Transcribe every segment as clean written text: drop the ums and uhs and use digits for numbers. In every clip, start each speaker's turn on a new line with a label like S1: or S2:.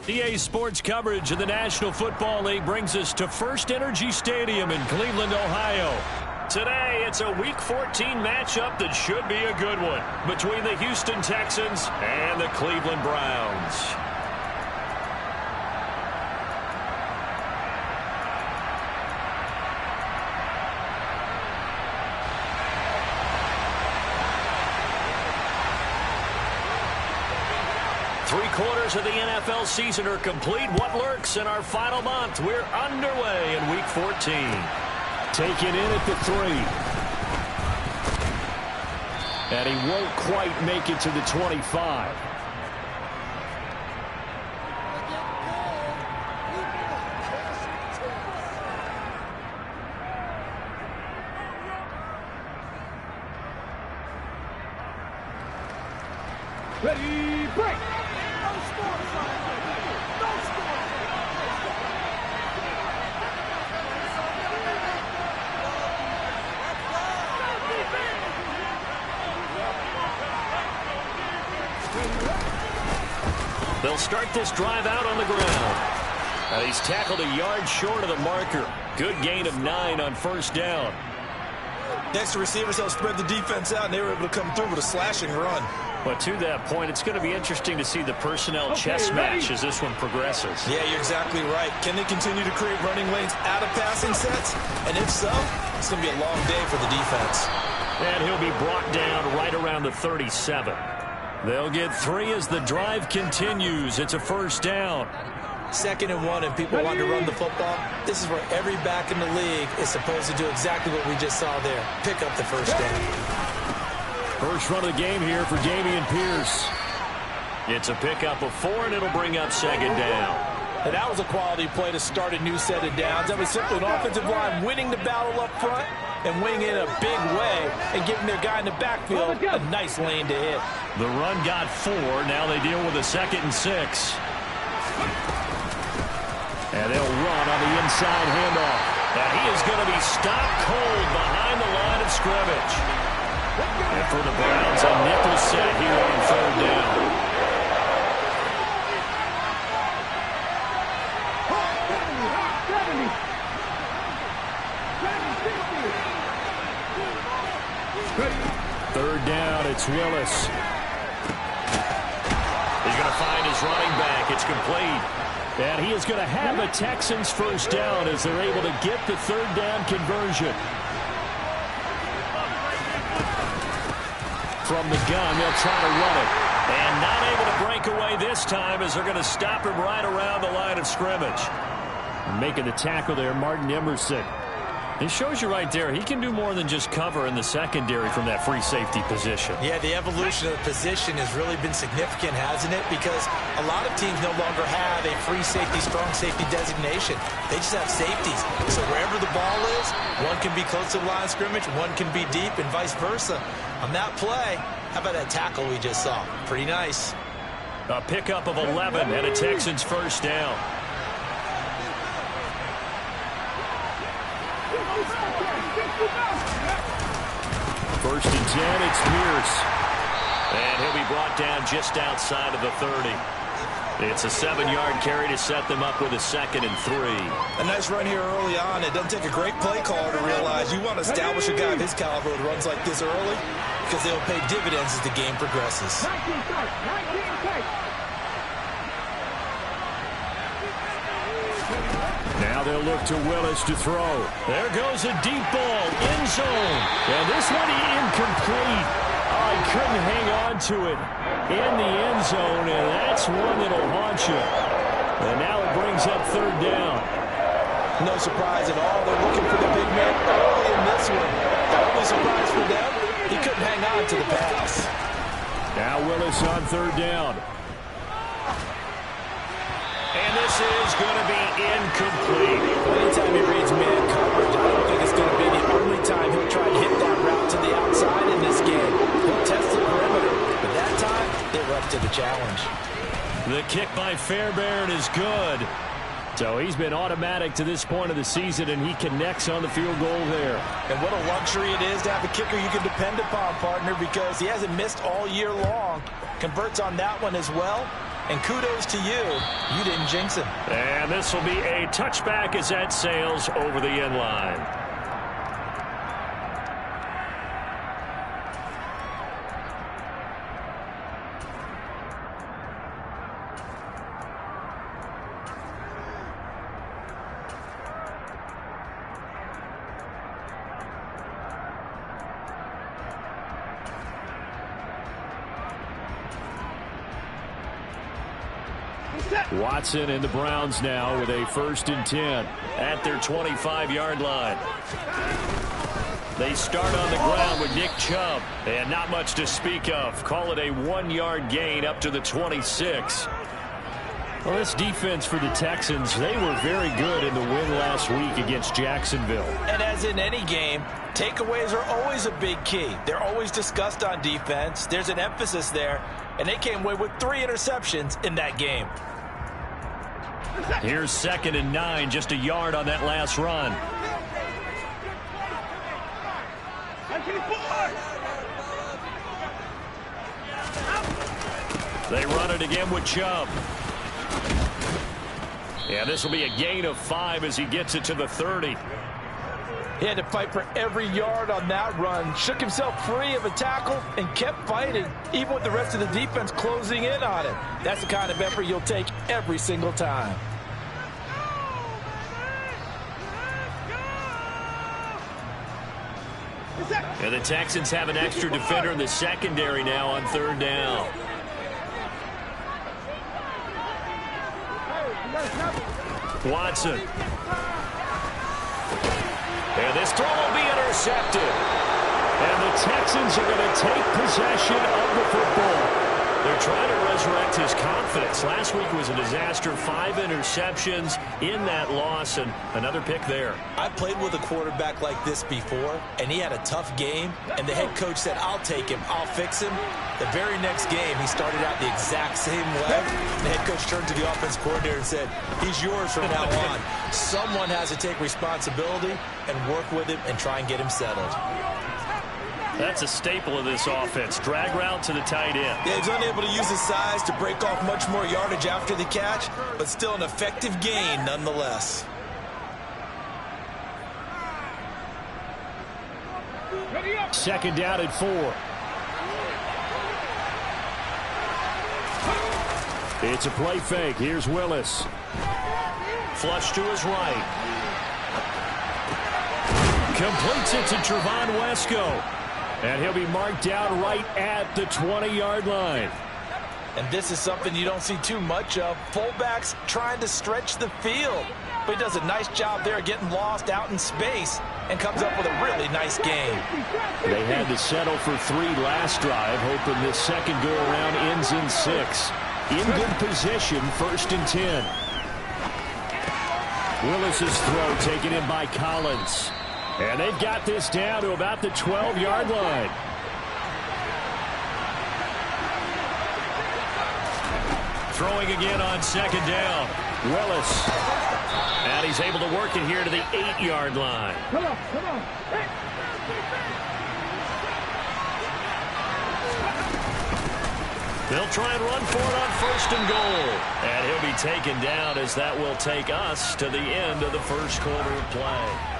S1: EA Sports coverage of the National Football League brings us to First Energy Stadium in Cleveland, Ohio. Today, it's a Week 14 matchup that should be a good one between the Houston Texans and the Cleveland Browns. Three-quarters of the NFL season are complete. What lurks in our final month? We're underway in Week 14.
S2: Taken in at the 3. And he won't quite make it to the 25.
S3: Ready, break!
S1: They'll start this drive out on the ground. He's tackled a yard short of the marker. Good gain of 9 on first down.
S4: Next to receivers, they'll spread the defense out, and they were able to come through with a slashing run.
S1: But to that point, it's going to be interesting to see the personnel chess match as this one progresses.
S4: Yeah, you're exactly right. Can they continue to create running lanes out of passing sets? And if so, it's going to be a long day for the defense.
S1: And he'll be brought down right around the 37. They'll get 3 as the drive continues. It's a first down.
S4: 2nd and 1, and people want to run the football. This is where every back in the league is supposed to do exactly what we just saw there. Pick up the first down.
S1: First run of the game here for Dameon Pierce. It's a pickup of 4, and it'll bring up 2nd down.
S4: And that was a quality play to start a new set of downs. That was simply an offensive line winning the battle up front and winning it in a big way and giving their guy in the backfield a nice lane to hit.
S1: The run got 4. Now they deal with a 2nd and 6. And they'll run on the inside handoff. And he is going to be stopped cold behind the line of scrimmage. And for the Browns, a nickel set here on 3rd down. Third down, it's Willis. He's going to find his running back. It's complete.
S2: And he is going to have a Texans first down as they're able to get the 3rd down conversion. From the gun, they'll try to run it.
S1: And not able to break away this time as they're going to stop him right around the line of scrimmage.
S2: Making the tackle there, Martin Emerson.
S1: It shows you right there, he can do more than just cover in the secondary from that free safety position.
S4: Yeah, the evolution of the position has really been significant, hasn't it? Because a lot of teams no longer have a free safety, strong safety designation. They just have safeties. So wherever the ball is, one can be close to the line of scrimmage, one can be deep, and vice versa. On that play, how about that tackle we just saw? Pretty nice.
S1: A pickup of 11 and a Texans first down.
S2: First and 10, it's Pierce.
S1: And he'll be brought down just outside of the 30. It's a 7-yard carry to set them up with a 2nd and 3.
S4: A nice run here early on. It doesn't take a great play caller to realize you want to establish a guy of his caliber who runs like this early because they'll pay dividends as the game progresses.
S2: Now they'll look to Willis to throw.
S1: There goes a deep ball, end zone.
S2: And this one incomplete. Oh, he couldn't hang on to it in the end zone, and that's one that'll haunt you. And now it brings up 3rd down.
S4: No surprise at all. They're looking for the big man early in this one. The only surprise for them, he couldn't hang on to the pass.
S2: Now Willis on 3rd down.
S1: And this is going to be incomplete.
S4: Anytime he reads man coverage, I don't think it's going to be the only time he'll try to hit that route to the outside in this game. He'll test the perimeter, but that time, they're up to the challenge.
S1: The kick by Fairbairn is good.
S2: So he's been automatic to this point of the season, and he connects on the field goal there.
S4: And what a luxury it is to have a kicker you can depend upon, partner, because he hasn't missed all year long. Converts on that one as well. And kudos to you. You didn't jinx him.
S1: And this will be a touchback as that sails over the end line. Watson and the Browns now with a 1st and 10 at their 25-yard line. They start on the ground with Nick Chubb, and not much to speak of. Call it a 1-yard gain up to the 26. Well, this defense for the Texans, they were very good in the win last week against Jacksonville.
S4: And as in any game, takeaways are always a big key. They're always discussed on defense. There's an emphasis there, and they came away with 3 interceptions in that game.
S1: Here's 2nd and 9, just a yard on that last run. They run it again with Chubb. Yeah, this will be a gain of 5 as he gets it to the 30.
S4: He had to fight for every yard on that run. Shook himself free of a tackle and kept fighting, even with the rest of the defense closing in on him. That's the kind of effort you'll take every single time.
S1: And the Texans have an extra defender in the secondary now on 3rd down. Watson. And this throw will be intercepted.
S2: And the Texans are going to take possession of the football.
S1: They're trying to resurrect his confidence. Last week was a disaster. 5 interceptions in that loss, and another pick there.
S4: I played with a quarterback like this before, and he had a tough game, and the head coach said, I'll take him, I'll fix him. The very next game, he started out the exact same way. The head coach turned to the offense coordinator and said, he's yours from now on. Someone has to take responsibility and work with him and try and get him settled.
S1: That's a staple of this offense. Drag route to the tight end.
S4: Yeah, he's unable to use his size to break off much more yardage after the catch, but still an effective gain nonetheless.
S2: Second down at 4. It's a play fake. Here's Willis.
S1: Flush to his right. Completes it to Trevon Wesco.
S2: And he'll be marked down right at the 20-yard line.
S4: And this is something you don't see too much of. Fullbacks trying to stretch the field. But he does a nice job there getting lost out in space and comes up with a really nice game.
S2: They had to settle for 3 last drive, hoping this second go-around ends in 6. In good position, 1st and 10. Willis's throw taken in by Collins. And they've got this down to about the 12-yard line.
S1: Throwing again on 2nd down.
S2: Willis.
S1: And he's able to work it here to the 8-yard line.
S3: Come on, come on. Hey.
S1: They'll try and run for it on 1st and goal. And he'll be taken down as that will take us to the end of the first quarter of play.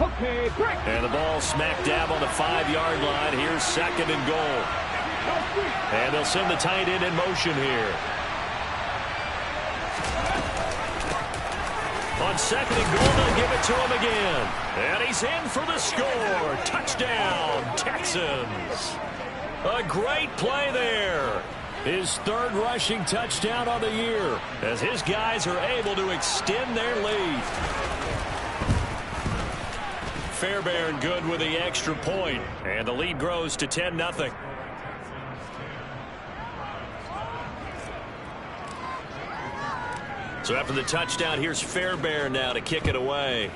S3: Okay, break.
S1: And the ball smack dab on the 5-yard line. Here's 2nd and goal. And they'll send the tight end in motion here. On 2nd and goal, they'll give it to him again. And he's in for the score. Touchdown, Texans. A great play there.
S2: His 3rd rushing touchdown on the year,
S1: as his guys are able to extend their lead. Fairbairn good with the extra point, and the lead grows to 10-0. So after the touchdown, here's Fairbairn now to kick it away.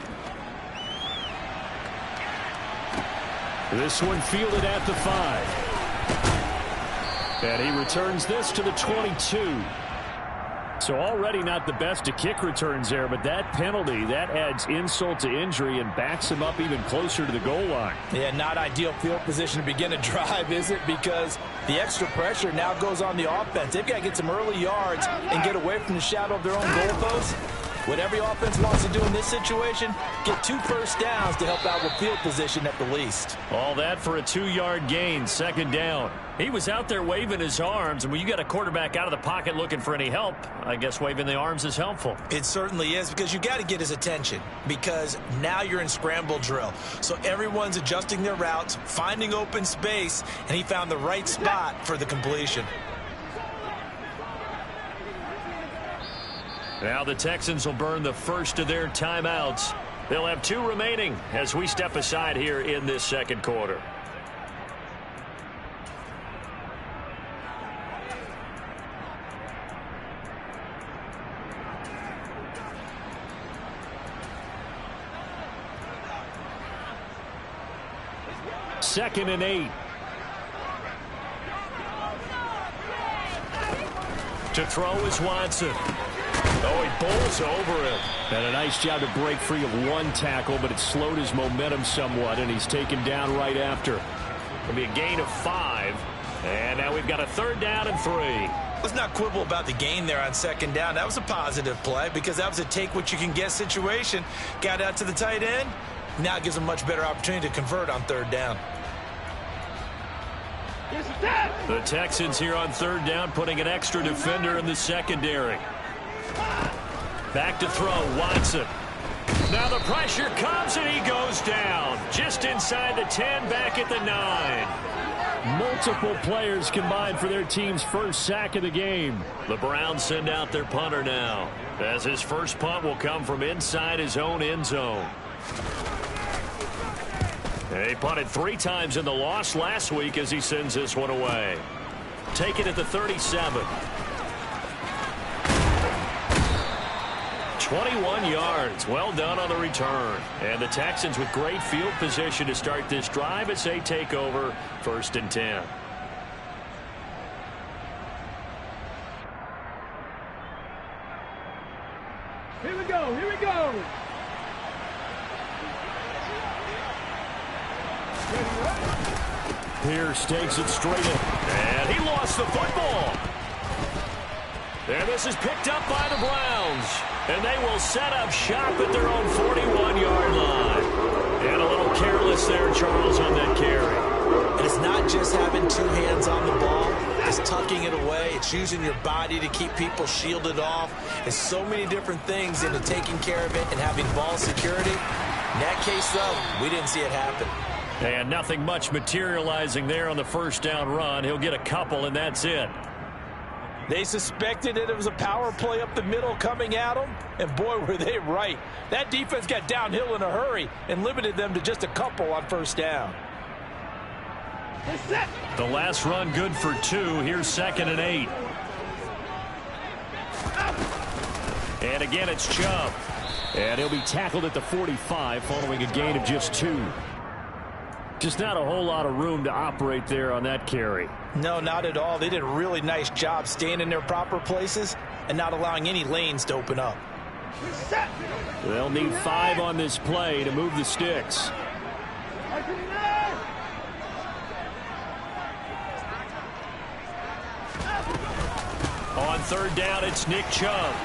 S2: This one fielded at the 5. And he returns this to the 22. So already not the best of kick returns there, but that penalty, that adds insult to injury and backs him up even closer to the goal line.
S4: Yeah, not ideal field position to begin a drive, is it? Because the extra pressure now goes on the offense. They've got to get some early yards and get away from the shadow of their own goalpost. What every offense wants to do in this situation, get 2 first downs to help out with field position at the least.
S1: All that for a 2-yard gain, 2nd down. He was out there waving his arms, and when you got a quarterback out of the pocket looking for any help, I guess waving the arms is helpful.
S4: It certainly is, because you got to get his attention, because now you're in scramble drill. So everyone's adjusting their routes, finding open space, and he found the right spot for the completion.
S1: Now the Texans will burn the first of their timeouts. They'll have 2 remaining as we step aside here in this 2nd quarter. Second and 8. To throw is Watson. Oh, he bowls over him.
S2: And a nice job to break free of 1 tackle, but it slowed his momentum somewhat, and he's taken down right after.
S1: It'll be a gain of 5. And now we've got a 3rd down and 3.
S4: Let's not quibble about the gain there on 2nd down. That was a positive play because that was a take-what-you-can-get situation. Got out to the tight end. Now it gives him a much better opportunity to convert on 3rd down.
S1: The Texans here on 3rd down putting an extra defender in the secondary. Back to throw, Watson. Now the pressure comes and he goes down. Just inside the 10, back at the 9.
S2: Multiple players combined for their team's first sack of the game.
S1: The Browns send out their punter now, as his first punt will come from inside his own end zone. He punted 3 times in the loss last week as he sends this one away. Take it at the 37. 21 yards. Well done on the return. And the Texans with great field position to start this drive as they take over 1st and 10.
S3: Here we go, here we go.
S2: Pierce takes it straight in.
S1: And he lost the football. And this is picked up by the Browns. And they will set up shop at their own 41-yard line. And a little careless there, Charles, on that carry.
S4: And it's not just having 2 hands on the ball. It's tucking it away. It's using your body to keep people shielded off. It's so many different things into taking care of it and having ball security. In that case, though, we didn't see it happen.
S1: And nothing much materializing there on the 1st down run. He'll get a couple, and that's it.
S4: They suspected that it was a power play up the middle coming at them, and boy, were they right. That defense got downhill in a hurry and limited them to just a couple on 1st down.
S1: The last run good for 2. Here's 2nd and 8. And again, it's Chubb.
S2: And he'll be tackled at the 45 following a gain of just 2. Just not a whole lot of room to operate there on that carry.
S4: No, not at all. They did a really nice job staying in their proper places and not allowing any lanes to open up.
S2: They'll need 5 on this play to move the sticks.
S1: On 3rd down, it's Nick Chubb.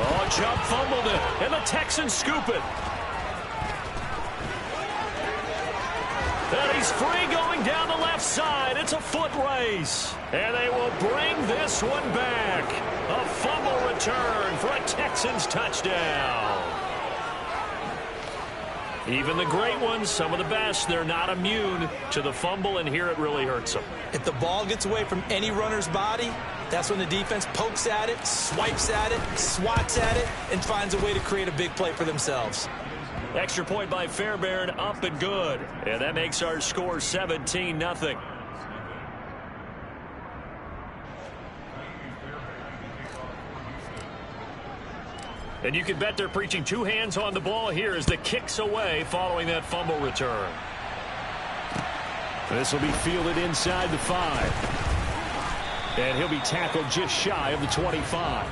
S1: Oh, Chubb fumbled it, and the Texans scoop it. And he's free going down the left side. It's a foot race. And they will bring this one back. A fumble return for a Texans touchdown. Even the great ones, some of the best, they're not immune to the fumble, and here it really hurts them.
S4: If the ball gets away from any runner's body, that's when the defense pokes at it, swipes at it, swats at it, and finds a way to create a big play for themselves.
S1: Extra point by Fairbairn, up and good. And that makes our score 17-0. And you can bet they're preaching 2 hands on the ball here as the kick's away following that fumble return.
S2: This will be fielded inside the 5. And he'll be tackled just shy of the 25.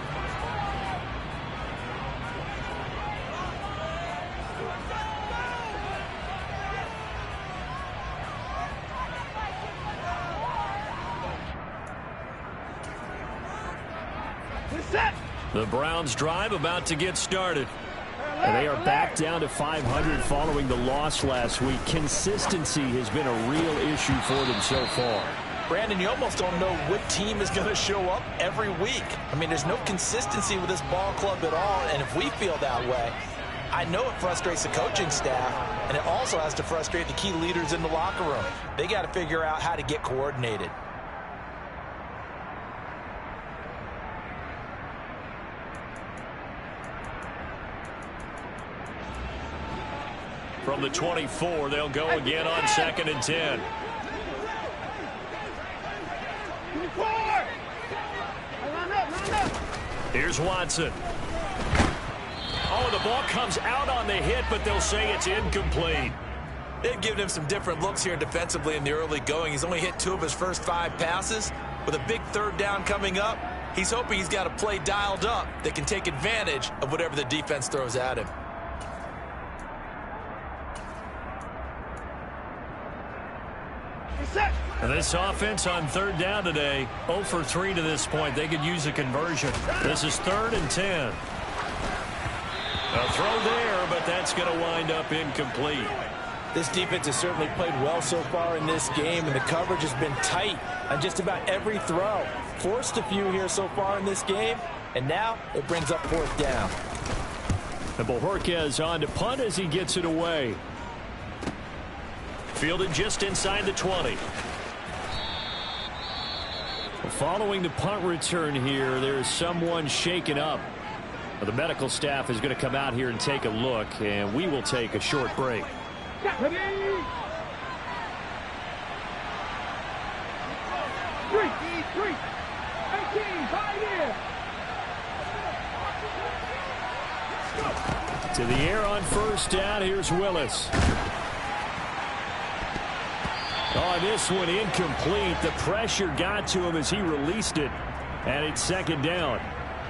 S2: The Browns drive about to get started. And they are back down to 500 following the loss last week. Consistency has been a real issue for them so far.
S4: Brandon, you almost don't know what team is going to show up every week. I mean, there's no consistency with this ball club at all, and if we feel that way, I know it frustrates the coaching staff, and it also has to frustrate the key leaders in the locker room. They got to figure out how to get coordinated.
S1: From the 24, they'll go again on 2nd and 10. Here's Watson. Oh, the ball comes out on the hit, but they'll say it's incomplete.
S4: They've given him some different looks here defensively in the early going. He's only hit 2 of his first 5 passes. With a big 3rd down coming up, he's hoping he's got a play dialed up that can take advantage of whatever the defense throws at him.
S1: This offense on 3rd down today, 0 for 3 to this point. They could use a conversion. This is 3rd and 10. A throw there, but that's going to wind up incomplete.
S4: This defense has certainly played well so far in this game, and the coverage has been tight on just about every throw. Forced a few here so far in this game, and now it brings up 4th down.
S2: And Bojorquez on to punt as he gets it away.
S1: Fielded just inside the 20.
S2: Following the punt return here, there's someone shaken up. The medical staff is going to come out here and take a look, and we will take a short break. To the air on 1st down, here's Willis. Oh, this one incomplete. The pressure got to him as he released it, and it's 2nd down.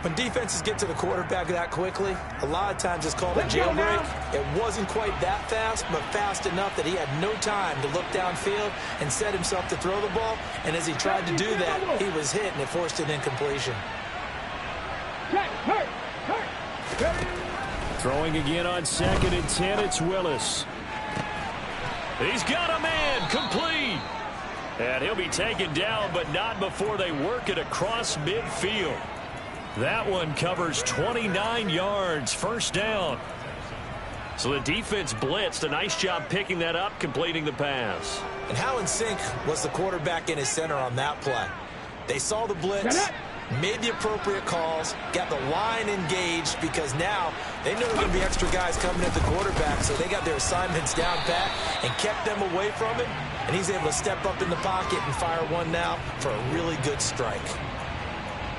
S4: When defenses get to the quarterback that quickly, a lot of times it's called a jailbreak. It wasn't quite that fast, but fast enough that he had no time to look downfield and set himself to throw the ball. And as he tried to do that, he was hit, and it forced an incompletion.
S2: Throwing again on 2nd and 10, it's Willis.
S1: He's got a man, complete. And he'll be taken down, but not before they work it across midfield. That one covers 29 yards, 1st down. So the defense blitzed. A nice job picking that up, completing the pass.
S4: And how in sync was the quarterback in his center on that play? They saw the blitz, made the appropriate calls, got the line engaged, because now they know there are going to be extra guys coming at the quarterback, so they got their assignments down pat and kept them away from him, and he's able to step up in the pocket and fire one now for a really good strike.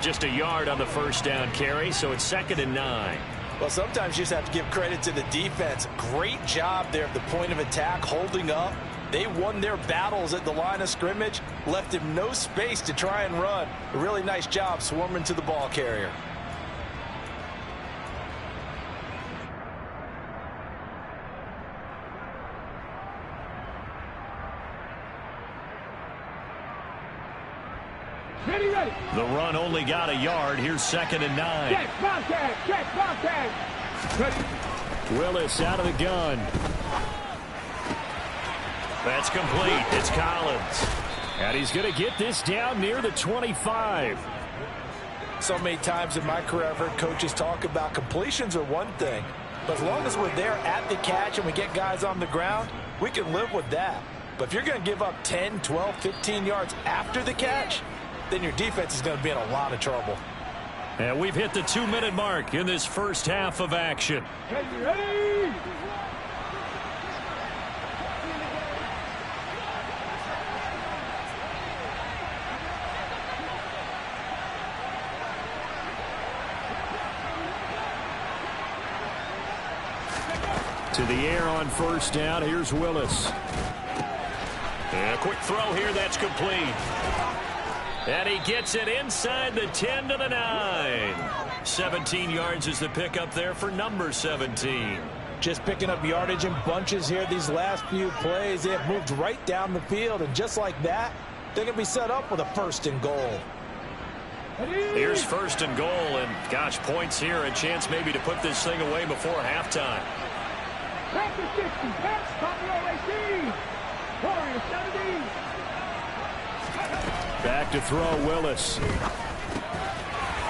S1: Just a yard on the 1st down carry, so it's 2nd and 9.
S4: Well, sometimes you just have to give credit to the defense. Great job there at the point of attack, holding up. They won their battles at the line of scrimmage, left him no space to try and run. A really nice job swarming to the ball carrier.
S3: Ready.
S1: The run only got a yard. Here's 2nd and 9.
S3: Check, Bobcat. Ready.
S2: Willis out of the gun.
S1: That's complete. It's Collins.
S2: And he's going to get this down near the 25.
S4: So many times in my career I've heard coaches talk about completions are one thing, but as long as we're there at the catch and we get guys on the ground, we can live with that. But if you're going to give up 10, 12, 15 yards after the catch, then your defense is going to be in a lot of trouble.
S1: And we've hit the 2-minute mark in this 1st half of action.
S3: Ready.
S2: To the air on 1st down, here's Willis.
S1: And a quick throw here that's complete. And he gets it inside the 10 to the 9. 17 yards is the pickup there for number 17.
S4: Just picking up yardage in bunches here these last few plays. They have moved right down the field, and just like that, they're going to be set up with a 1st and goal.
S1: Here's 1st and goal, and gosh, points here, a chance maybe to put this thing away before halftime.
S3: Back to 60. Pass. Copy 18. Warriors 17.
S2: Back to throw, Willis.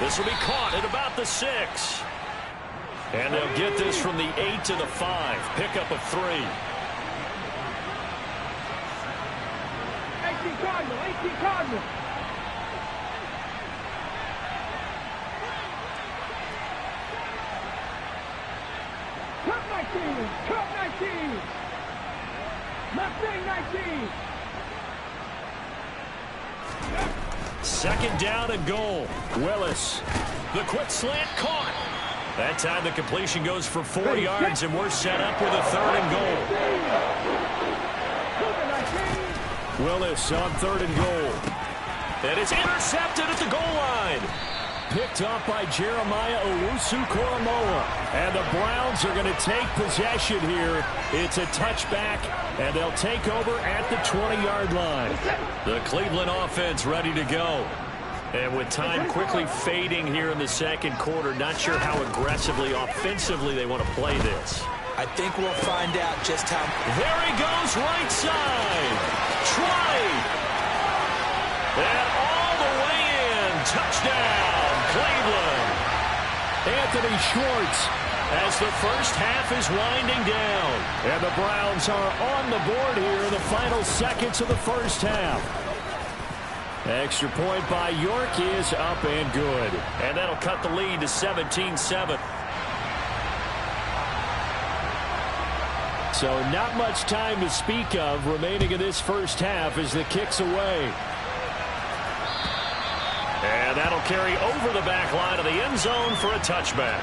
S1: This will be caught at about the 6. And they'll get this from the 8 to the 5. Pickup of 3.
S3: 18 Cardinal. 18 Cardinal. Cup 19. Cup 19. Mustang 19.
S1: 2nd down and goal. Willis. The quick slant caught. That time the completion goes for 4 yards, and we're set up with a 3rd and goal.
S2: Willis on 3rd and goal.
S1: And it's intercepted at the goal line.
S2: Picked up by Jeremiah Owusu-Koramoah. And the Browns are going to take possession here. It's a touchback, and they'll take over at the 20-yard line.
S1: The Cleveland offense ready to go. And with time quickly fading here in the 2nd quarter, not sure how aggressively, offensively they want to play this.
S4: I think we'll find out just how.
S1: There he goes, right side. Try. And all the way in. Touchdown, Cleveland.
S2: Anthony Schwartz
S1: as the first half is winding down.
S2: And the Browns are on the board here in the final seconds of the first half. Extra point by York is up and good.
S1: And that'll cut the lead to 17-7.
S2: So not much time to speak of remaining in this first half as the kick's away.
S1: And that'll carry over the back line of the end zone for a touchback.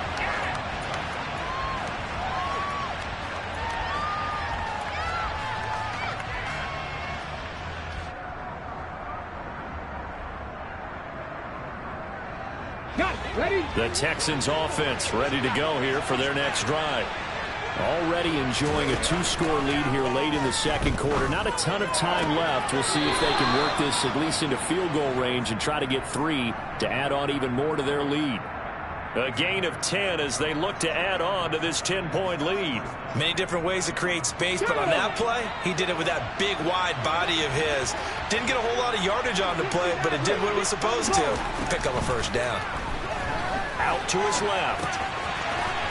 S1: The Texans offense ready to go here for their next drive.
S2: Already enjoying a 2-score lead here late in the 2nd quarter. Not a ton of time left. We'll see if they can work this at least into field goal range and try to get 3 to add on even more to their lead.
S1: A gain of 10 as they look to add on to this 10-point lead.
S4: Many different ways to create space, but on that play, he did it with that big, wide body of his. Didn't get a whole lot of yardage on the play, but it did what it was supposed to. Pick up a 1st down.
S1: Out to his left.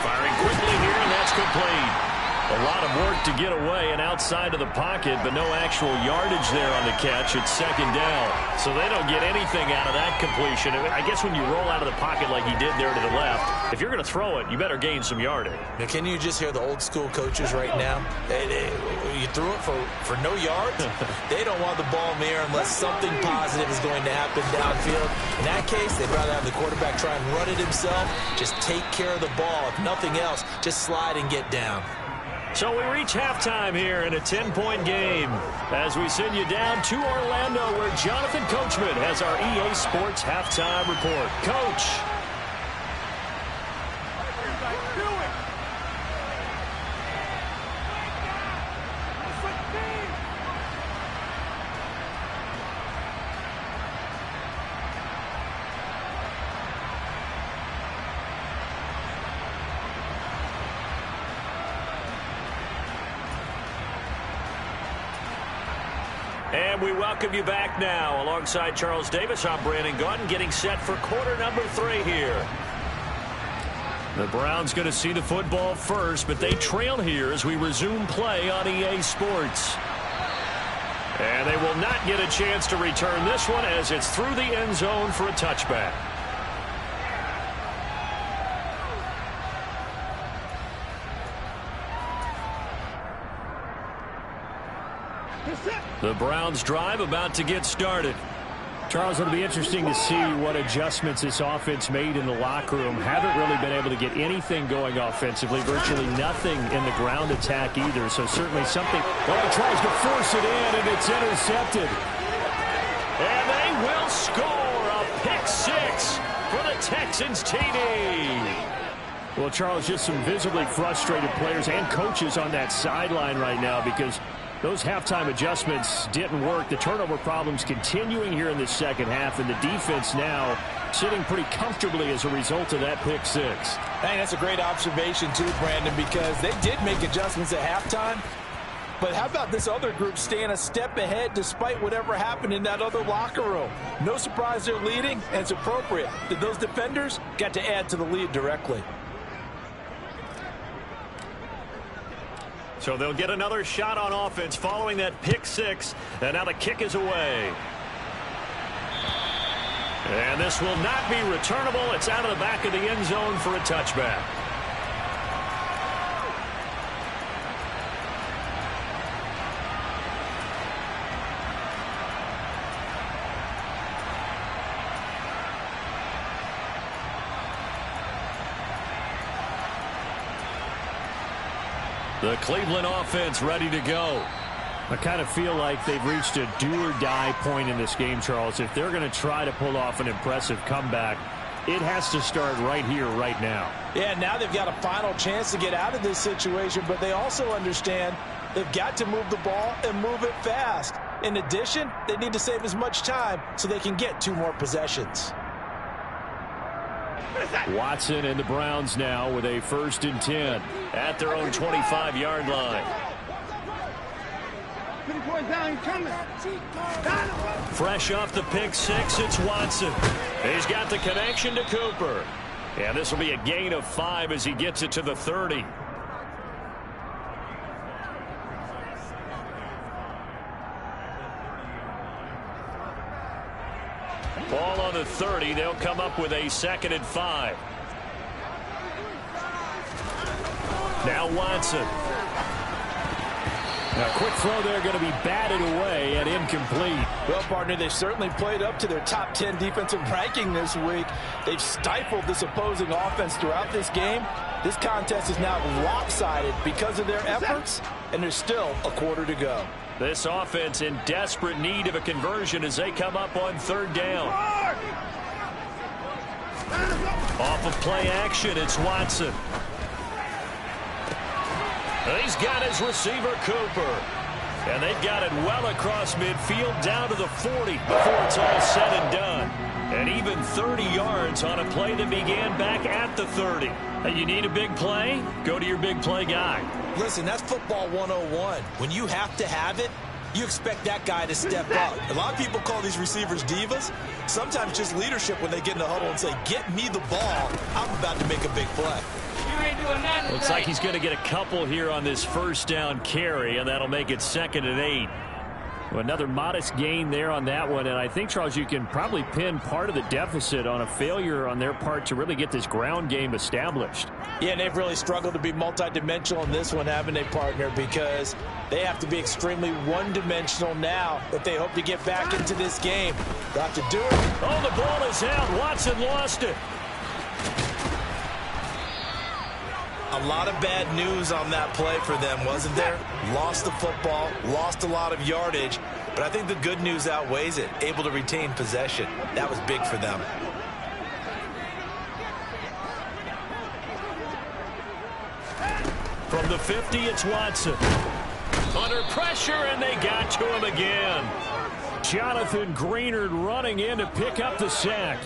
S1: Firing quickly here, and that's complete. A lot of work to get away and outside of the pocket, but no actual yardage there on the catch. It's 2nd down. So they don't get anything out of that completion. I guess when you roll out of the pocket like he did there to the left, if you're going to throw it, you better gain some yardage.
S4: Now, can you just hear the old school coaches right now? You threw it for no yards? They don't want the ball in the air unless something positive is going to happen downfield. In that case, they'd rather have the quarterback try and run it himself. Just take care of the ball. If nothing else, just slide and get down.
S1: So we reach halftime here in a 10-point game as we send you down to Orlando where Jonathan Coachman has our EA Sports halftime report. Coach. And we welcome you back now. Alongside Charles Davis, I'm Brandon Gaudin, getting set for quarter number 3 here. The Browns going to see the football first, but they trail here as we resume play on EA Sports. And they will not get a chance to return this one as it's through the end zone for a touchback. The Browns drive about to get started.
S2: Charles, it'll be interesting to see what adjustments this offense made in the locker room. Haven't really been able to get anything going offensively, virtually nothing in the ground attack either. So certainly something. Oh, he tries to force it in, and it's intercepted.
S1: And they will score a pick six for the Texans TD.
S2: Well, Charles, just some visibly frustrated players and coaches on that sideline right now because those halftime adjustments didn't work. The turnover problems continuing here in the second half, and the defense now sitting pretty comfortably as a result of that pick six.
S4: Hey, that's a great observation too, Brandon, because they did make adjustments at halftime. But how about this other group staying a step ahead despite whatever happened in that other locker room? No surprise they're leading, and it's appropriate that those defenders got to add to the lead directly.
S1: So they'll get another shot on offense following that pick six, and now the kick is away. And this will not be returnable. It's out of the back of the end zone for a touchback. The Cleveland offense ready to go.
S2: I kind of feel like they've reached a do-or-die point in this game, Charles. If they're going to try to pull off an impressive comeback, it has to start right here, right now.
S4: Yeah, now they've got a final chance to get out of this situation, but they also understand they've got to move the ball and move it fast. In addition, they need to save as much time so they can get 2 more possessions.
S2: Watson and the Browns now with a 1st and 10
S1: at their own 25-yard line. Fresh off the pick six, it's Watson. He's got the connection to Cooper. And this will be a gain of 5 as he gets it to the 30. Ball on the 30. They'll come up with a 2nd and 5. Now Watson.
S2: Now, quick throw there going to be batted away and incomplete.
S4: Well, partner, they've certainly played up to their top 10 defensive ranking this week. They've stifled this opposing offense throughout this game. This contest is now lopsided because of their efforts, and there's still a quarter to go.
S1: This offense in desperate need of a conversion as they come up on 3rd down. Off of play action, it's Watson. He's got his receiver, Cooper. And they've got it well across midfield down to the 40 before it's all said and done. And even 30 yards on a play that began back at the 30. You need a big play? Go to your big play guy.
S4: Listen, that's football 101. When you have to have it, you expect that guy to step up. A lot of people call these receivers divas. Sometimes just leadership when they get in the huddle and say, get me the ball. I'm about to make a big play.
S1: Looks like he's going to get a couple here on this 1st down carry, and that'll make it 2nd and 8. Well, another modest gain there on that one, and I think, Charles, you can probably pin part of the deficit on a failure on their part to really get this ground game established.
S4: Yeah, and they've really struggled to be multidimensional in this one, haven't they, partner, because they have to be extremely one-dimensional now if they hope to get back into this game. They'll have to do it.
S1: Oh, the ball is out. Watson lost it.
S4: A lot of bad news on that play for them, wasn't there? Lost the football, lost a lot of yardage, but I think the good news outweighs it. Able to retain possession. That was big for them.
S1: From the 50, it's Watson. Under pressure, and they got to him again.
S2: Jonathan Greenard running in to pick up the sack.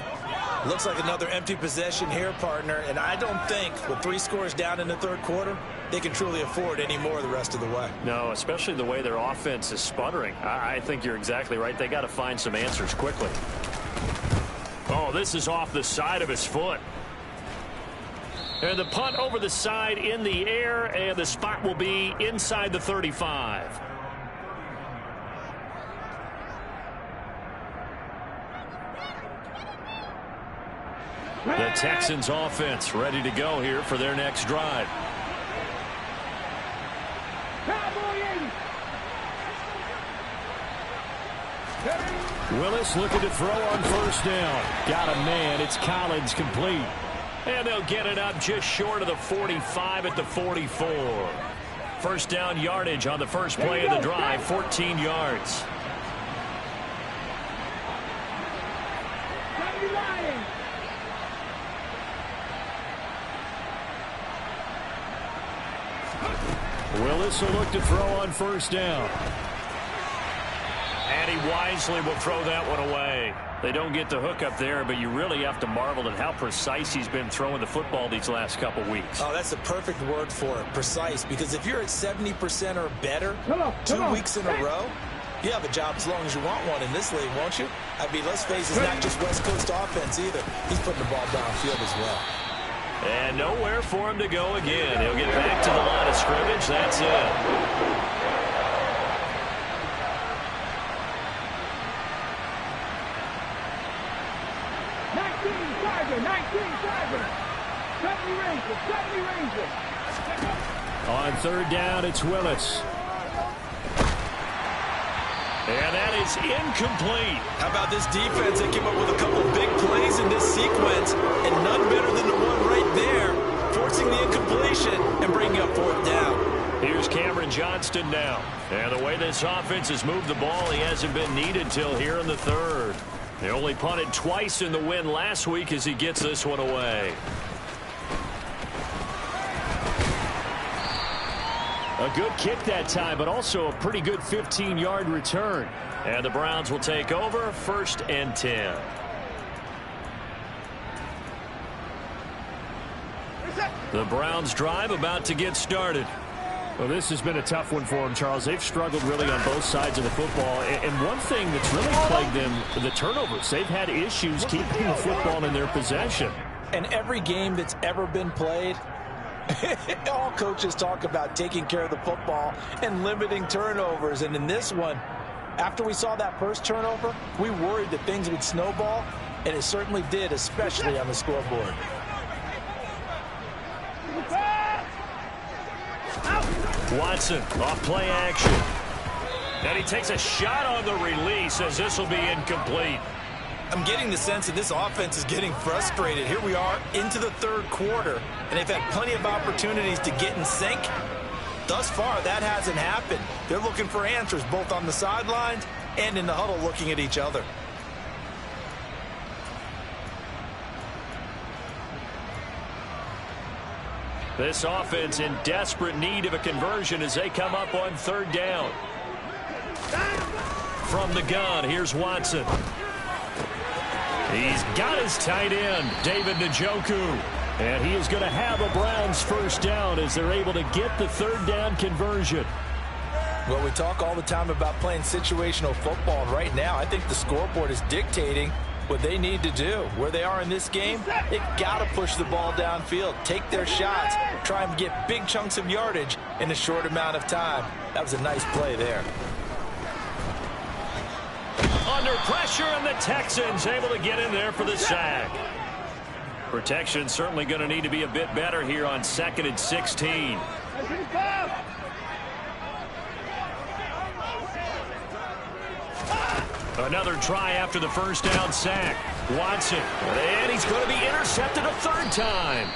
S4: Looks like another empty possession here, partner, and I don't think with 3 scores down in the 3rd quarter, they can truly afford any more the rest of the way.
S1: No, especially the way their offense is sputtering. I think you're exactly right. They got to find some answers quickly. Oh, this is off the side of his foot. And the punt over the side in the air, and the spot will be inside the 35. The Texans offense ready to go here for their next drive.
S2: Willis looking to throw on first down. Got a man. It's Collins, complete.
S1: And they'll get it up just short of the 45 at the 44. First down yardage on the first play of the drive, 14 yards.
S2: Willis will look to throw on first down.
S1: And he wisely will throw that one away. They don't get the hook up there, but you really have to marvel at how precise he's been throwing the football these last couple weeks.
S4: Oh, that's the perfect word for it, precise, because if you're at 70% or better 2 weeks in a row, you have a job as long as you want one in this league, won't you? I mean, let's face it, it's not just West Coast offense either. He's putting the ball downfield as well.
S1: And nowhere for him to go again. He'll get back to the line of scrimmage. That's it.
S2: On third down, it's Willis.
S1: And that is incomplete.
S4: How about this defense? They came up with a couple big plays in this sequence, and none better than the one right there, forcing the incompletion and bringing up fourth down.
S1: Here's Cameron Johnston now. And the way this offense has moved the ball, he hasn't been needed till here in the third. They only punted twice in the win last week as he gets this one away.
S2: A good kick that time, but also a pretty good 15-yard return.
S1: And the Browns will take over, 1st and 10. The Browns drive about to get started.
S2: Well, this has been a tough one for them, Charles. They've struggled really on both sides of the football. And one thing that's really plagued them, the turnovers. They've had issues keeping the football in their possession.
S4: And every game that's ever been played, all coaches talk about taking care of the football and limiting turnovers. And in this one, after we saw that first turnover, we worried that things would snowball, and it certainly did, especially on the scoreboard.
S1: Watson off play action. And he takes a shot on the release as this will be incomplete.
S4: I'm getting the sense that this offense is getting frustrated. Here we are into the third quarter, and they've had plenty of opportunities to get in sync. Thus far, that hasn't happened. They're looking for answers both on the sidelines and in the huddle looking at each other.
S1: This offense in desperate need of a conversion as they come up on third down. From the gun, here's Watson. He's got his tight end, David Njoku. And he is going to have a Browns first down as they're able to get the third down conversion.
S4: Well, we talk all the time about playing situational football. And right now, I think the scoreboard is dictating what they need to do. Where they are in this game, they've got to push the ball downfield, take their shots, try and get big chunks of yardage in a short amount of time. That was a nice play there.
S1: Under pressure, and the Texans able to get in there for the sack. Protection certainly going to need to be a bit better here on 2nd and 16. Another try after the first down sack. Watson, and he's going to be intercepted a third time.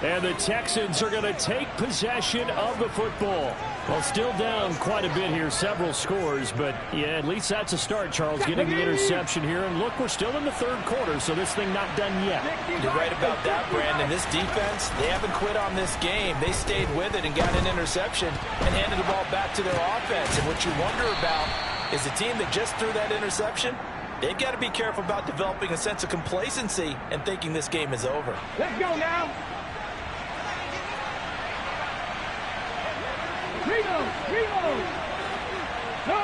S2: And the Texans are going to take possession of the football. Well, still down quite a bit here, several scores, but yeah, at least that's a start, Charles, getting the interception here. And look, we're still in the third quarter, so this thing not done yet.
S4: You're right about that, Brandon. This defense, they haven't quit on this game. They stayed with it and got an interception and handed the ball back to their offense. And what you wonder about is the team that just threw that interception, they've got to be careful about developing a sense of complacency and thinking this game is over.
S3: Let's go now. Reload. No.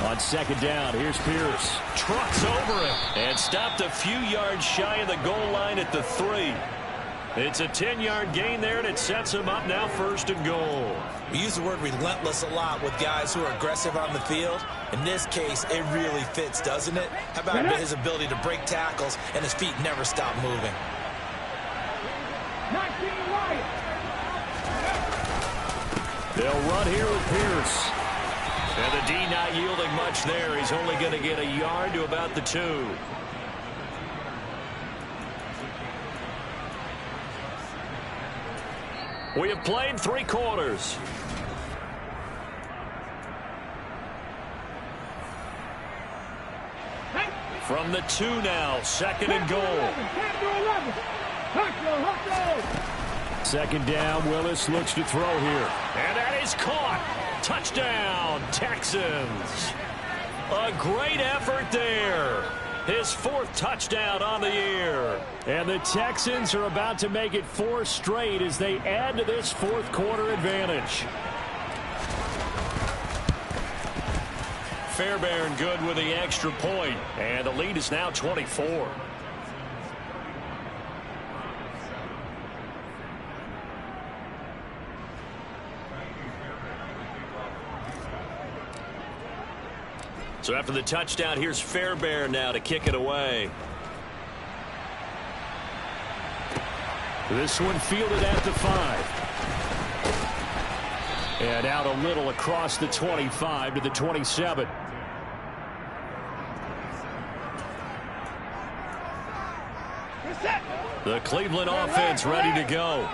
S2: On second down, here's Pierce.
S1: Trucks over him and stopped a few yards shy of the goal line at the 3. It's a 10-yard gain there, and it sets him up now 1st and goal.
S4: We use the word relentless a lot with guys who are aggressive on the field. In this case, it really fits, doesn't it? How about his ability to break tackles and his feet never stop moving?
S3: 19 right.
S2: They'll run here with Pierce.
S1: And the D not yielding much there. He's only going to get a yard to about the 2. We have played 3 quarters. From the 2 now, 2nd and goal. 2nd down, Willis looks to throw here. And that is caught. Touchdown, Texans. A great effort there. His 4th touchdown on the year.
S2: And the Texans are about to make it 4 straight as they add to this 4th quarter advantage.
S1: Fairbairn good with the extra point. And the lead is now 24. So after the touchdown, here's Fairbairn now to kick it away.
S2: This one fielded at the 5. And out a little across the 25 to the 27.
S1: The Cleveland offense ready to go.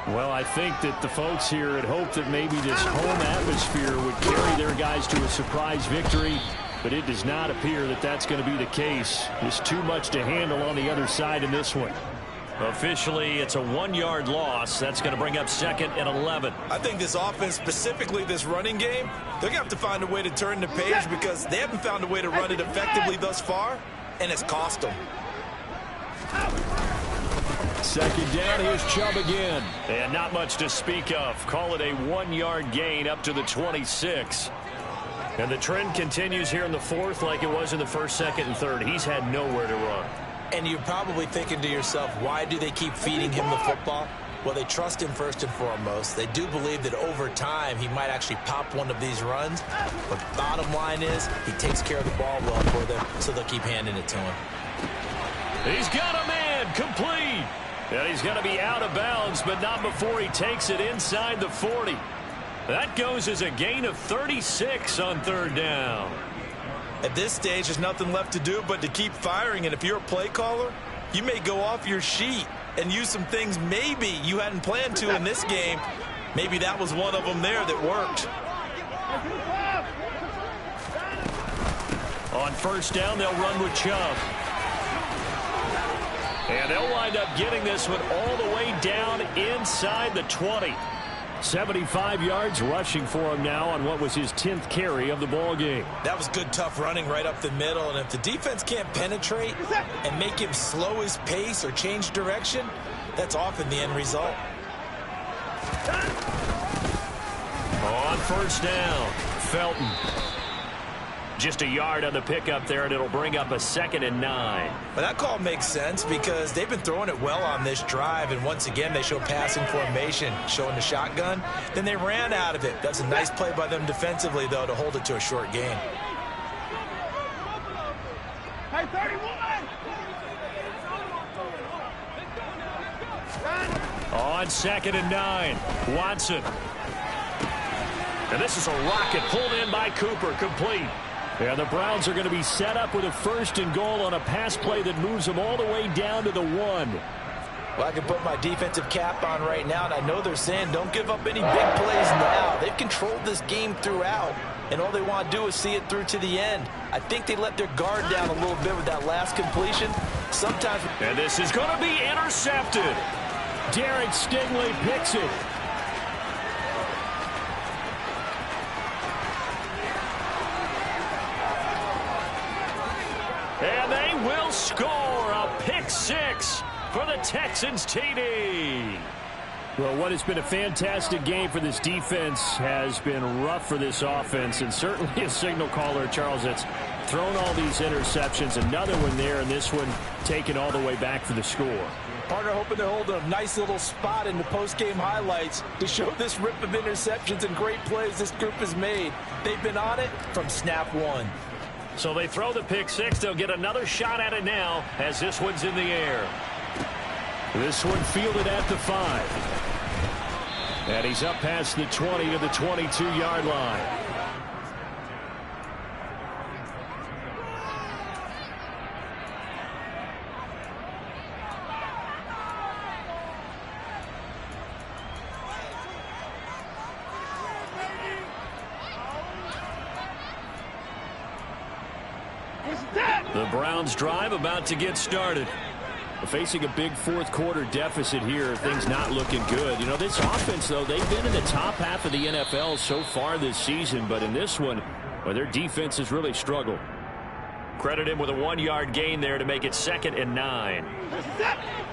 S2: Well, I think that the folks here had hoped that maybe this home atmosphere would carry their guys to a surprise victory, but it does not appear that that's going to be the case. There's too much to handle on the other side in this one.
S1: Officially, it's a 1-yard loss. That's going to bring up 2nd and 11.
S4: I think this offense, specifically this running game, they're going to have to find a way to turn the page because they haven't found a way to run it effectively thus far, and it's cost them.
S2: 2nd down, here's Chubb again.
S1: And not much to speak of. Call it a 1-yard gain up to the 26. And the trend continues here in the 4th like it was in the 1st, 2nd, and 3rd. He's had nowhere to run.
S4: And you're probably thinking to yourself, why do they keep feeding him the football? Well, they trust him first and foremost. They do believe that over time he might actually pop one of these runs. But bottom line is he takes care of the ball well for them, so they'll keep handing it to him.
S1: He's got a man complete. And he's going to be out of bounds, but not before he takes it inside the 40. That goes as a gain of 36 on 3rd down.
S4: At this stage, there's nothing left to do but to keep firing. And if you're a play caller, you may go off your sheet and use some things maybe you hadn't planned to in this game. Maybe that was one of them there that worked.
S1: On 1st down, they'll run with Chubb. And they'll wind up getting this one all the way down inside the 20. 75 yards rushing for him now on what was his 10th carry of the ball game.
S4: That was good, tough running right up the middle. And if the defense can't penetrate and make him slow his pace or change direction, that's often the end result.
S1: On 1st down, Felton. Just a yard on the pickup there, and it'll bring up a 2nd and 9.
S4: But that call makes sense because they've been throwing it well on this drive, and once again they show passing formation, showing the shotgun. Then they ran out of it. That's a nice play by them defensively, though, to hold it to a short gain.
S3: Hey, 31!
S1: On 2nd and 9, Watson. And this is a rocket pulled in by Cooper, complete.
S2: And the Browns are going to be set up with a 1st and goal on a pass play that moves them all the way down to the 1.
S4: Well, I can put my defensive cap on right now, and I know they're saying don't give up any big plays now. They've controlled this game throughout, and all they want to do is see it through to the end. I think they let their guard down a little bit with that last completion. Sometimes.
S1: And this is going to be intercepted.
S2: Derek Stingley picks it.
S1: And they will score a pick 6 for the Texans TD.
S2: Well, what has been a fantastic game for this defense has been rough for this offense, and certainly a signal caller, Charles, that's thrown all these interceptions. Another one there, and this one taken all the way back for the score.
S4: Partner hoping to hold a nice little spot in the post-game highlights to show this rip of interceptions and great plays this group has made. They've been on it from snap 1.
S1: So they throw the pick 6. They'll get another shot at it now as this one's in the air.
S2: This one fielded at the 5. And he's up past the 20 to the 22-yard line.
S1: The Browns drive about to get started.
S2: Facing a big fourth quarter deficit here, things not looking good. You know, this offense, though, they've been in the top half of the NFL so far this season, but in this one, well, their defense has really struggled.
S1: Credit him with a 1-yard gain there to make it 2nd and 9.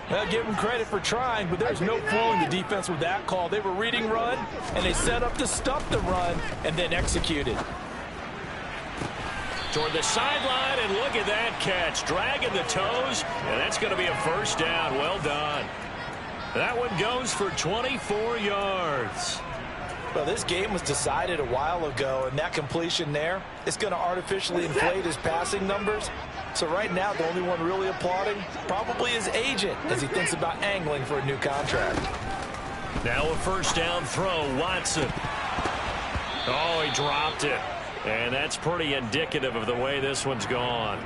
S4: Well, give him credit for trying, but there's no fooling the defense with that call. They were reading run, and they set up to stop the run and then executed.
S1: Toward the sideline, and look at that catch. Dragging the toes, and that's going to be a first down. Well done. That one goes for 24 yards.
S4: Well, this game was decided a while ago, and that completion there is going to artificially inflate his passing numbers. So right now, the only one really applauding probably his agent as he thinks about angling for a new contract.
S1: Now a first down throw, Watson. Oh, he dropped it. And that's pretty indicative of the way this one's gone.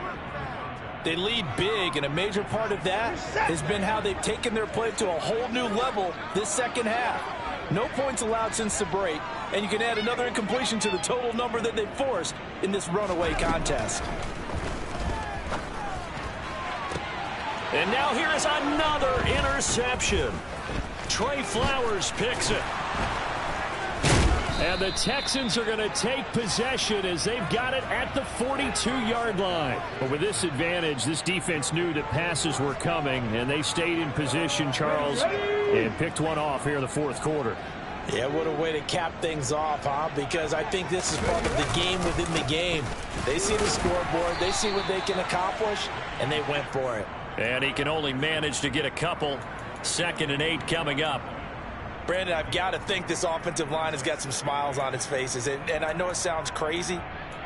S4: They lead big, and a major part of that has been how they've taken their play to a whole new level this second half. No points allowed since the break, and you can add another incompletion to the total number that they forced in this runaway contest.
S1: And now here is another interception. Trey Flowers picks it.
S2: And the Texans are going to take possession as they've got it at the 42-yard line. But with this advantage, this defense knew that passes were coming, and they stayed in position, Charles, and picked one off here in the fourth quarter.
S4: Yeah, what a way to cap things off, huh? Because I think this is part of the game within the game. They see the scoreboard, they see what they can accomplish, and they went for it.
S1: And he can only manage to get a couple. 2nd and 8 coming up.
S4: Brandon, I've got to think this offensive line has got some smiles on its faces. And I know it sounds crazy,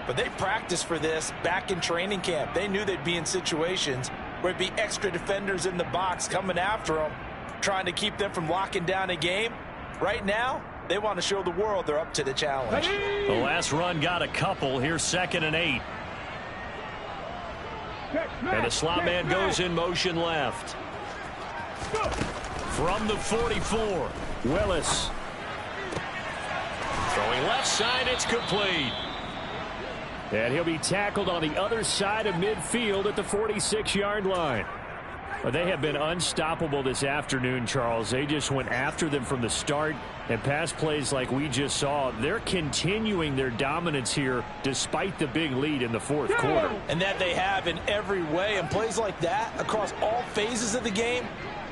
S4: but they practiced for this back in training camp. They knew they'd be in situations where it'd be extra defenders in the box coming after them, trying to keep them from locking down a game. Right now, they want to show the world they're up to the challenge.
S1: The last run got a couple. Here's 2nd and 8. And the slot man goes in motion left. From the 44.
S2: Willis.
S1: Throwing left side, it's complete.
S2: And he'll be tackled on the other side of midfield at the 46-yard line. Well, they have been unstoppable this afternoon, Charles. They just went after them from the start, and pass plays like we just saw, they're continuing their dominance here despite the big lead in the fourth quarter.
S4: And that they have in every way, and plays like that across all phases of the game,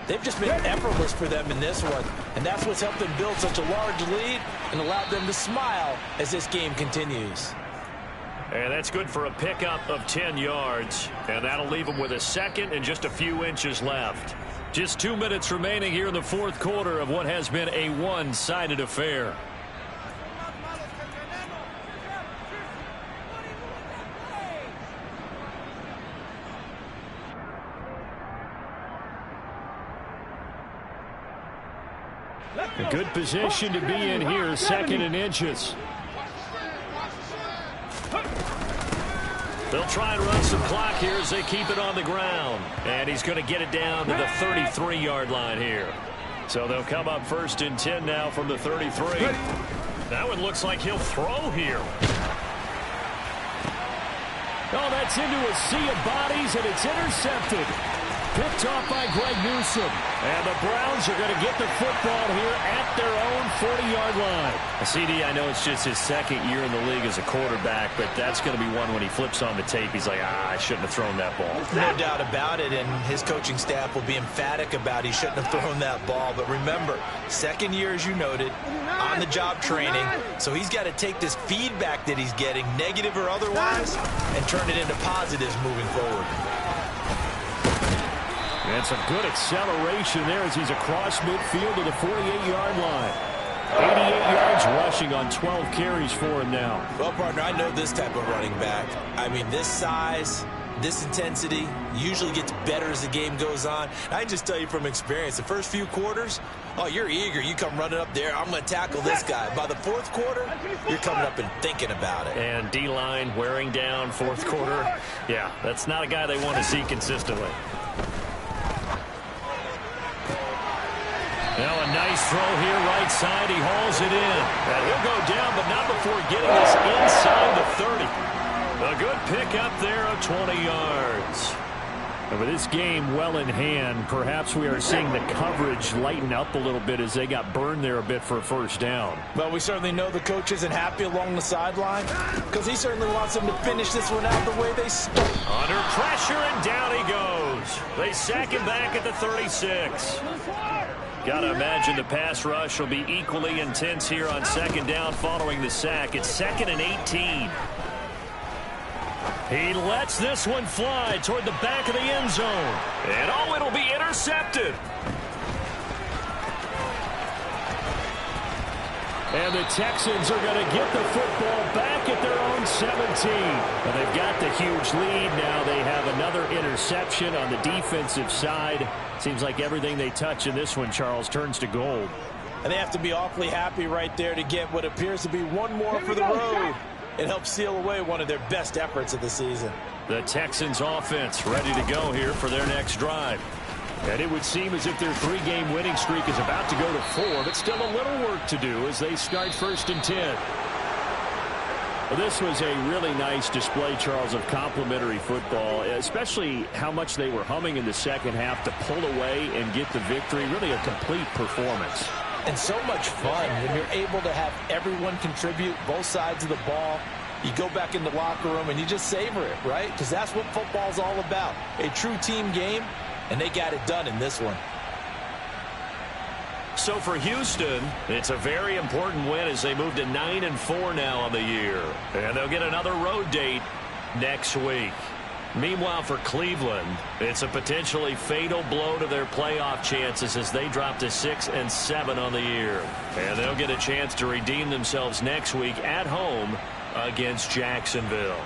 S4: they've just been effortless for them in this one. And that's what's helped them build such a large lead and allowed them to smile as this game continues.
S1: And that's good for a pickup of 10 yards. And that'll leave them with a 2nd and just a few inches left. Just 2 minutes remaining here in the fourth quarter of what has been a one-sided affair.
S2: A good position to be in here, 2nd and inches.
S1: They'll try and run some clock here as they keep it on the ground. And he's going to get it down to the 33-yard line here. So they'll come up 1st and 10 now from the 33. That one looks like he'll throw here.
S2: Oh, that's into a sea of bodies, and it's intercepted. Picked off by Greg Newsome. And the Browns are going to get the football here at their own 40-yard line.
S1: CD, I know it's just his 2nd year in the league as a quarterback, but that's going to be one when he flips on the tape. He's like, I shouldn't have thrown that ball.
S4: No doubt about it, and his coaching staff will be emphatic about he shouldn't have thrown that ball. But remember, 2nd year, as you noted, on-the-job training. So he's got to take this feedback that he's getting, negative or otherwise, and turn it into positives moving forward.
S2: And some good acceleration there as he's across midfield to the 48-yard line. 88 yards rushing on 12 carries for him now.
S4: Well, partner, I know this type of running back. I mean, this size, this intensity usually gets better as the game goes on. I just tell you from experience, the first few quarters, oh, you're eager. You come running up there. I'm going to tackle this guy. By the fourth quarter, you're coming up and thinking about it.
S1: And D-line wearing down fourth quarter. Yeah, that's not a guy they want to see consistently. Now a nice throw here, right side. He hauls it in. And he'll go down, but not before getting this inside the 30. A good pick up there of 20 yards.
S2: And with this game well in hand, perhaps we are seeing the coverage lighten up a little bit as they got burned there a bit for a first down.
S4: Well, we certainly know the coach isn't happy along the sideline because he certainly wants them to finish this one out the way they start.
S1: Under pressure, and down he goes. They sack him back at the 36. Got to imagine the pass rush will be equally intense here on second down following the sack. It's 2nd and 18. He lets this one fly toward the back of the end zone. And oh, it'll be intercepted.
S2: And the Texans are going to get the football back at their own 17. And they've got the huge lead. Now they have another interception on the defensive side. Seems like everything they touch in this one, Charles, turns to gold.
S4: And they have to be awfully happy right there to get what appears to be one more for the road. It helps seal away one of their best efforts of the season.
S1: The Texans offense ready to go here for their next drive.
S2: And it would seem as if their 3-game winning streak is about to go to 4, but still a little work to do as they start 1st and 10. Well, this was a really nice display, Charles, of complimentary football, especially how much they were humming in the second half to pull away and get the victory. Really a complete performance.
S4: And so much fun when you're able to have everyone contribute both sides of the ball. You go back in the locker room and you just savor it, right? Because that's what football's all about. A true team game, and they got it done in this one.
S1: So for Houston, it's a very important win as they move to 9-4 now on the year. And they'll get another road date next week. Meanwhile, for Cleveland, it's a potentially fatal blow to their playoff chances as they drop to 6-7 on the year. And they'll get a chance to redeem themselves next week at home against Jacksonville.